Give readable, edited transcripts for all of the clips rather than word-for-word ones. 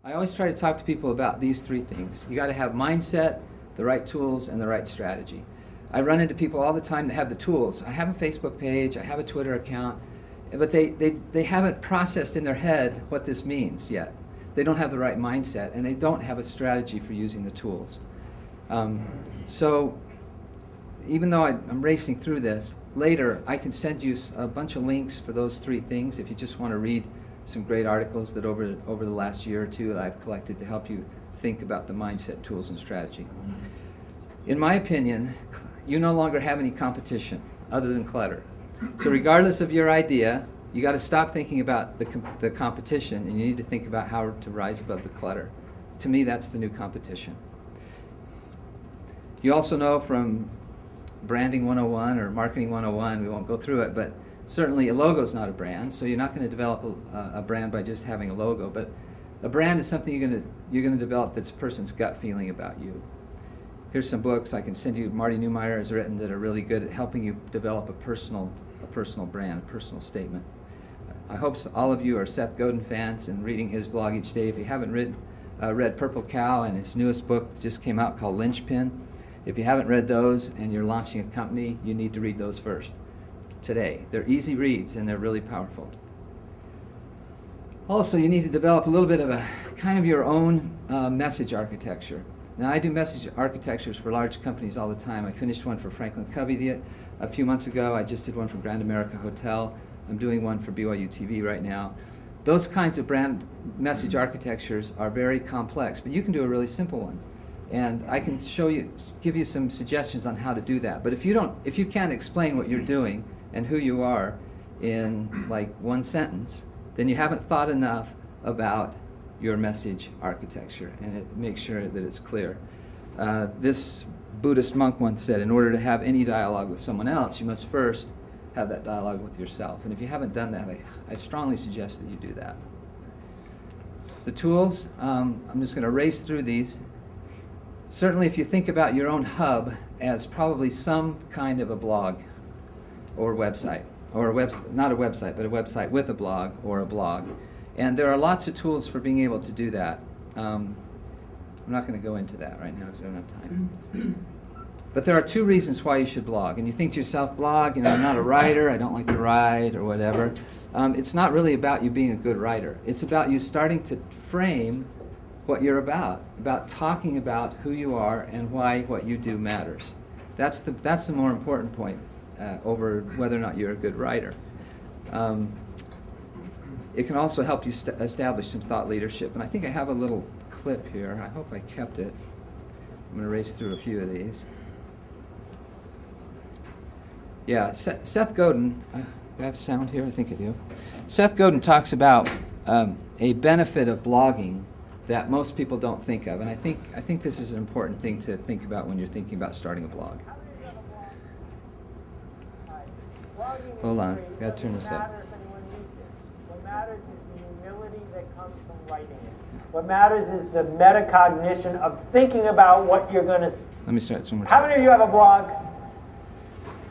I always try to talk to people about these three things. You got to have mindset, the right tools, and the right strategy. I run into people all the time that have the tools. I have a Facebook page, I have a Twitter account, but they haven't processed in their head what this means yet. They don't have the right mindset, and they don't have a strategy for using the tools. So even though I'm racing through this, later I can send you a bunch of links for those three things if you just want to read some great articles that over the last year or two that I've collected to help you think about the mindset, tools, and strategy. In my opinion, you no longer have any competition other than clutter. So regardless of your idea, you got to stop thinking about the competition, and you need to think about how to rise above the clutter. To me, that's the new competition. You also know from Branding 101 or Marketing 101, we won't go through it, but certainly a logo's not a brand, so you're not going to develop a brand by just having a logo, but a brand is something you're going to develop that's a person's gut feeling about you. Here's some books I can send you. Marty Neumeier has written that are really good at helping you develop a personal brand, a personal statement. I hope all of you are Seth Godin fans and reading his blog each day. If you haven't read Purple Cow and his newest book that just came out called Linchpin, if you haven't read those and you're launching a company, you need to read those first today. They're easy reads and they're really powerful. Also, you need to develop a little bit of a kind of your own message architecture. Now, I do message architectures for large companies all the time. I finished one for Franklin Covey a few months ago. I just did one for Grand America Hotel. I'm doing one for BYU TV right now. Those kinds of brand message architectures are very complex, but you can do a really simple one. And I can give you some suggestions on how to do that. But if you can't explain what you're doing and who you are in like one sentence, then you haven't thought enough about your message architecture, and make sure that it's clear. This Buddhist monk once said, in order to have any dialogue with someone else, you must first have that dialogue with yourself. And if you haven't done that, I strongly suggest that you do that. The tools, I'm just going to race through these. Certainly if you think about your own hub as probably some kind of a blog or website, or not a website, but a website with a blog or a blog. And there are lots of tools for being able to do that. I'm not going to go into that right now because I don't have time. But there are two reasons why you should blog. And you think to yourself, blog, I'm not a writer, I don't like to write or whatever. It's not really about you being a good writer. It's about you starting to frame what you're about talking about who you are and why what you do matters. That's the more important point over whether or not you're a good writer. It can also help you establish some thought leadership. And I think I have a little clip here. I hope I kept it. I'm going to race through a few of these. Yeah, Seth Godin, do I have sound here? I think I do. Seth Godin talks about a benefit of blogging that most people don't think of. And I think this is an important thing to think about when you're thinking about starting a blog. Hold on, I've got to turn this up. What matters is the humility that comes from writing it. What matters is the metacognition of thinking about what you're going to... Let me start some more. How many of you have a blog?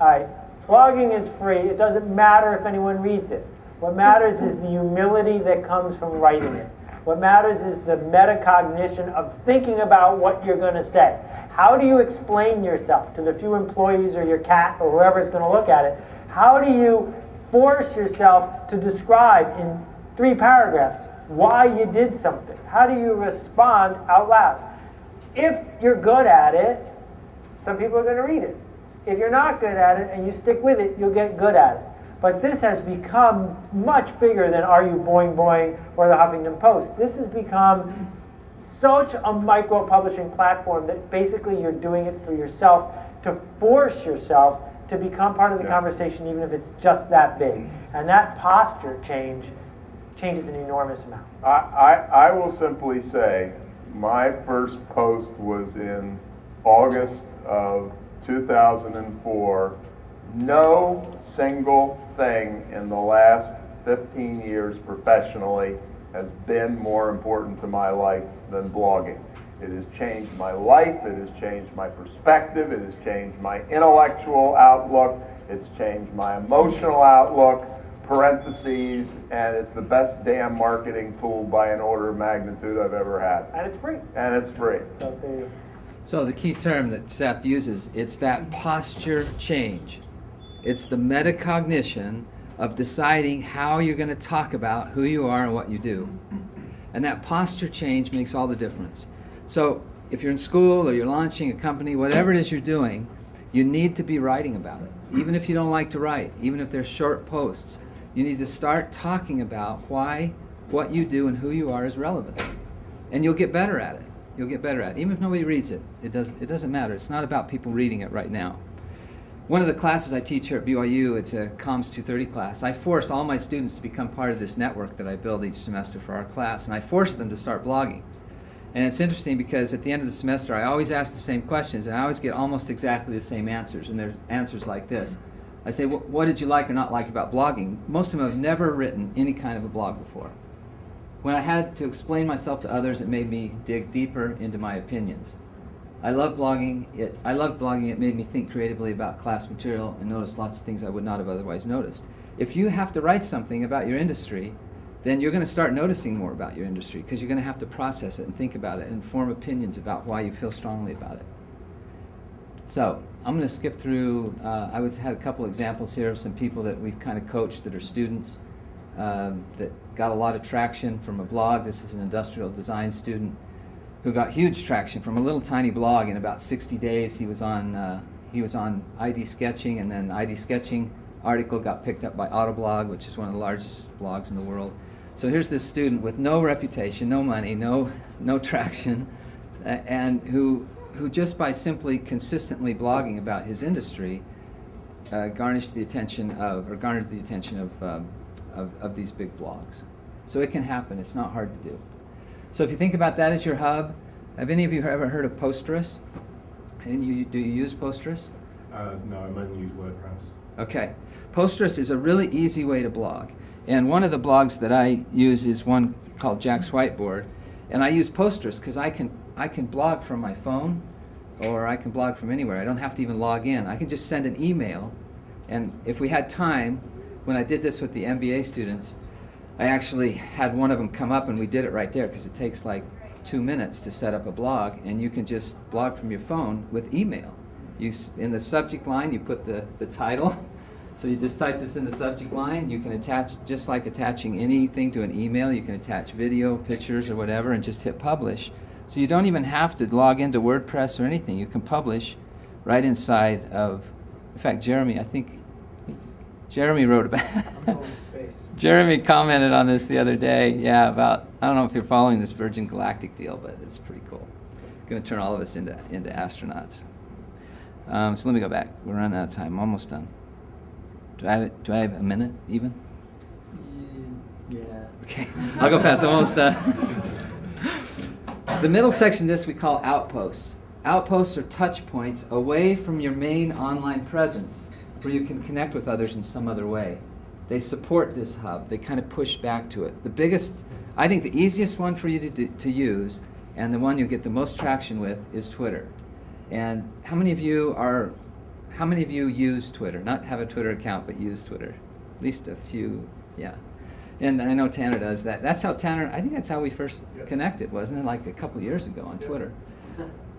All right. Blogging is free. It doesn't matter if anyone reads it. What matters is the humility that comes from writing it. What matters is the metacognition of thinking about what you're going to say. How do you explain yourself to the few employees or your cat or whoever's going to look at it? How do you force yourself to describe in 3 paragraphs why you did something? How do you respond out loud? If you're good at it, some people are going to read it. If you're not good at it and you stick with it, you'll get good at it. But this has become much bigger than Are You Boing Boing or the Huffington Post. This has become such a micro-publishing platform that basically you're doing it for yourself to force yourself to become part of the conversation, even if it's just that big. And that posture changes an enormous amount. I will simply say my first post was in August of 2004. No single thing in the last 15 years professionally has been more important to my life than blogging. It has changed my life, it has changed my perspective, it has changed my intellectual outlook, it's changed my emotional outlook. parentheses, and it's the best damn marketing tool by an order of magnitude I've ever had. And it's free. And it's free. So there you So the key term that Seth uses, it's that posture change. It's the metacognition of deciding how you're going to talk about who you are and what you do. And that posture change makes all the difference. So if you're in school or you're launching a company, whatever it is you're doing, you need to be writing about it. Even if you don't like to write, even if they're short posts, you need to start talking about why what you do and who you are is relevant. And you'll get better at it. You'll get better at it. Even if nobody reads it, it doesn't matter. It's not about people reading it right now. One of the classes I teach here at BYU, it's a Comms 230 class. I force all my students to become part of this network that I build each semester for our class, and I force them to start blogging. And it's interesting because at the end of the semester, I always ask the same questions, and I always get almost exactly the same answers. And there's answers like this. I say, what did you like or not like about blogging? Most of them have never written any kind of a blog before. When I had to explain myself to others, it made me dig deeper into my opinions. I love blogging. It made me think creatively about class material and notice lots of things I would not have otherwise noticed. If you have to write something about your industry, then you're going to start noticing more about your industry because you're going to have to process it and think about it and form opinions about why you feel strongly about it. So I'm going to skip through, I had a couple examples here of some people that we've kind of coached that are students that got a lot of traction from a blog. This is an industrial design student who got huge traction from a little tiny blog. In about 60 days, he was on ID Sketching, and then ID Sketching article got picked up by Autoblog, which is one of the largest blogs in the world. So here's this student with no reputation, no money, no traction, and who just by simply consistently blogging about his industry garnered the attention of these big blogs. So it can happen. It's not hard to do. So if you think about that as your hub, have any of you ever heard of Posterous? And do you use Posterous? No, I mainly use WordPress. Okay. Posterous is a really easy way to blog. And one of the blogs that I use is one called Jack's Whiteboard. And I use Posterous because I can blog from my phone, or I can blog from anywhere. I don't have to even log in. I can just send an email. And if we had time, when I did this with the MBA students, I actually had one of them come up and we did it right there because it takes like 2 minutes to set up a blog, and you can just blog from your phone with email. In the subject line, you put the title. So you just type this in the subject line. You can attach, just like attaching anything to an email, you can attach video, pictures, or whatever, and just hit publish. So you don't even have to log into WordPress or anything. You can publish right inside of, in fact, Jeremy, I think, Jeremy wrote about Jeremy commented on this the other day, yeah, about, I don't know if you're following this Virgin Galactic deal, but it's pretty cool. Going to turn all of us into astronauts. So let me go back. We're running out of time. I'm almost done. Do I have a minute even? Yeah. Okay, I'll go fast. I'm almost done. The middle section of this we call outposts. Outposts are touch points away from your main online presence where you can connect with others in some other way. They support this hub. They kind of push back to it. The biggest, I think the easiest one for you to use, and the one you'll get the most traction with, is Twitter. And how many of you use Twitter? Not have a Twitter account, but use Twitter. At least a few, yeah. And I know Tanner does that. That's how Tanner, I think that's how we first connected, wasn't it? Like a couple years ago on Twitter.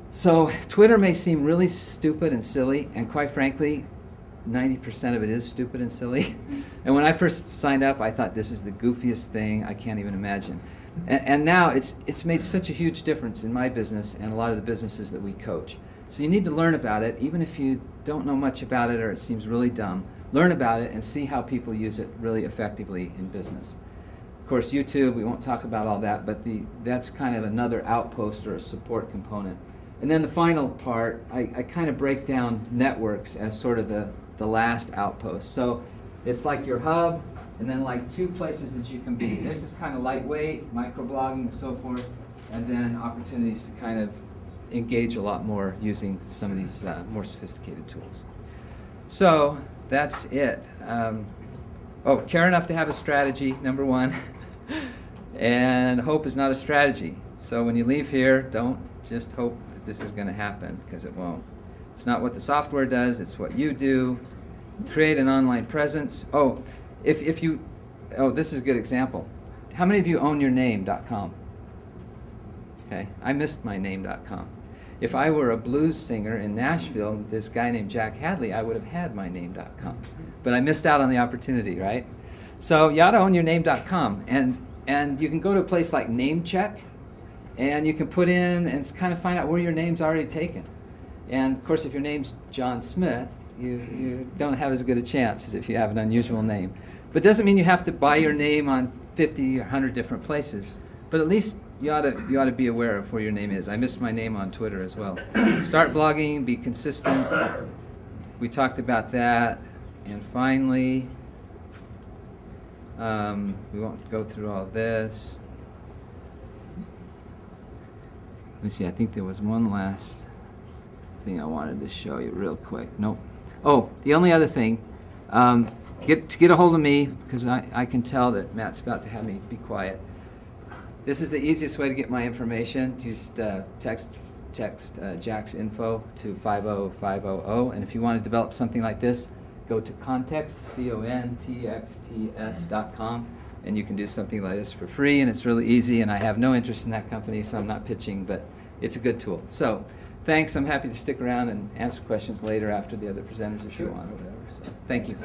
So Twitter may seem really stupid and silly, and quite frankly, 90% of it is stupid and silly. And when I first signed up, I thought this is the goofiest thing I can't even imagine. And now it's made such a huge difference in my business and a lot of the businesses that we coach. So you need to learn about it, even if you don't know much about it or it seems really dumb. Learn about it and see how people use it really effectively in business. Of course, YouTube, we won't talk about all that, but that's kind of another outpost or a support component. And then the final part, I kind of break down networks as sort of the last outpost. So it's like your hub, and then like two places that you can be. This is kind of lightweight, microblogging and so forth, and then opportunities to kind of engage a lot more using some of these more sophisticated tools. So that's it. Care enough to have a strategy, number one. And hope is not a strategy. So when you leave here, don't just hope that this is going to happen, because it won't. It's not what the software does, it's what you do. Create an online presence. if you, oh, this is a good example. How many of you own your name.com? Okay, I missed my name.com. If I were a blues singer in Nashville, this guy named Jack Hadley, I would have had my name.com. But I missed out on the opportunity, right? So you ought to own your name.com. And you can go to a place like Namecheck, and you can put in and kind of find out where your name's already taken. And of course, if your name's John Smith, you don't have as good a chance as if you have an unusual name. But it doesn't mean you have to buy your name on 50 or 100 different places. But at least you ought to be aware of where your name is. I missed my name on Twitter as well. Start blogging, be consistent. We talked about that. And finally, we won't go through all this. Let me see, I think there was one last thing I wanted to show you real quick. Nope. Oh, the only other thing, get a hold of me, because I can tell that Matt's about to have me be quiet. This is the easiest way to get my information. Just text Jack's info to 50500, and if you want to develop something like this, go to context, CONTXTS.com, and you can do something like this for free, and it's really easy, and I have no interest in that company, so I'm not pitching, but it's a good tool. So thanks. I'm happy to stick around and answer questions later after the other presenters if you want or whatever. So thank you.